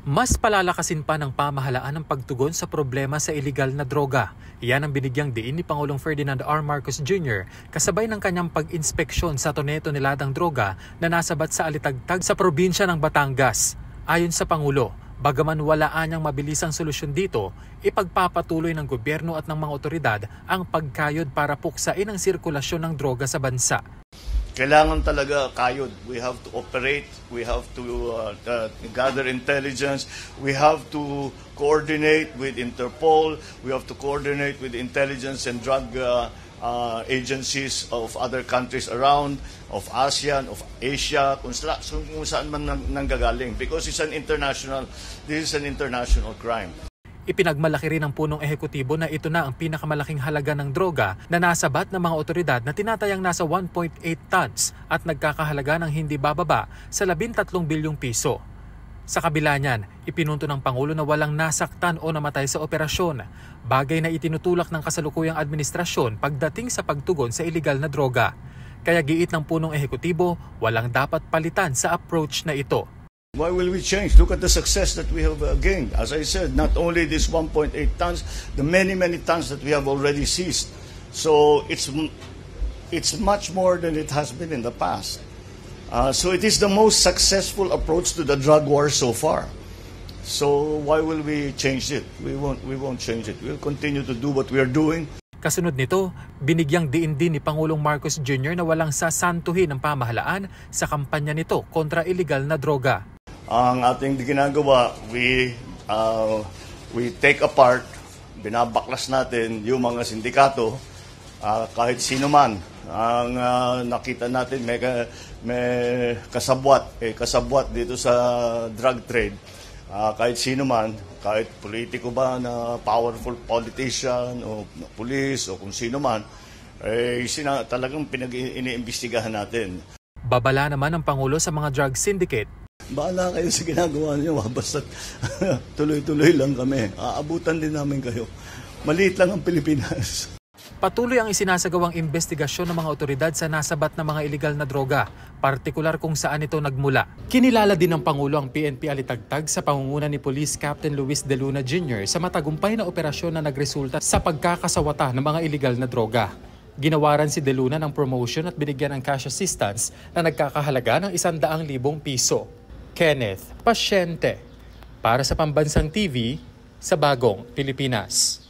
Mas palalakasin pa ng pamahalaan ang pagtugon sa problema sa iligal na droga. Iyan ang binigyang diin ni Pangulong Ferdinand R. Marcos Jr. kasabay ng kanyang pag-inspeksyon sa tonne-toneladang droga na nasabat sa alitagtag sa probinsya ng Batangas. Ayon sa Pangulo, bagaman walaan niyang mabilisang solusyon dito, ipagpapatuloy ng gobyerno at ng mga otoridad ang pagkayod para puksain ang sirkulasyon ng droga sa bansa. Kailangan talaga kayod. We have to operate, we have to gather intelligence, we have to coordinate with Interpol, we have to coordinate with intelligence and drug agencies of other countries around, of ASEAN, of Asia, kung saan man nanggagaling. Because this is an international crime. Ipinagmalaki rin ng punong ehekutibo na ito na ang pinakamalaking halaga ng droga na nasabat ng mga otoridad na tinatayang nasa 1.8 tons at nagkakahalaga ng hindi bababa sa 13 bilyong piso. Sa kabila niyan, ipinunto ng Pangulo na walang nasaktan o namatay sa operasyon, bagay na itinutulak ng kasalukuyang administrasyon pagdating sa pagtugon sa iligal na droga. Kaya giit ng punong ehekutibo, walang dapat palitan sa approach na ito. Why will we change? Look at the success that we have gained. As I said, not only this 1.8 tons, the many tons that we have already seized. So it's much more than it has been in the past. So it is the most successful approach to the drug war so far. So why will we change it? We won't change it. We'll continue to do what we are doing. Kasunod nito, binigyang diin din ni Pangulong Marcos Jr. na walang sasantuhin ng pamahalaan sa kampanya nito kontra iligal na droga. Ang ating ginagawa, we take apart, binabaklas natin yung mga sindikato, kahit sino man. Ang nakita natin may kasabwat dito sa drug trade. Kahit sino man, kahit politiko ba na powerful politician o police o kung sino man, talagang iniimbestigahan natin. Babala naman ng Pangulo sa mga drug syndicate. Bahala kayo sa ginagawa niyo, basta tuloy-tuloy lang kami. Aabutan din namin kayo. Maliit lang ang Pilipinas. Patuloy ang isinasagawang investigasyon ng mga otoridad sa nasabat na mga iligal na droga, partikular kung saan ito nagmula. Kinilala din ng Pangulo ang PNP Alitagtag sa pangunguna ni Police Captain Luis De Luna Jr. sa matagumpay na operasyon na nagresulta sa pagkakasawata ng mga iligal na droga. Ginawaran si De Luna ng promotion at binigyan ng cash assistance na nagkakahalaga ng 100,000 piso. Kenneth Pasyente, para sa Pambansang TV, sa Bagong Pilipinas.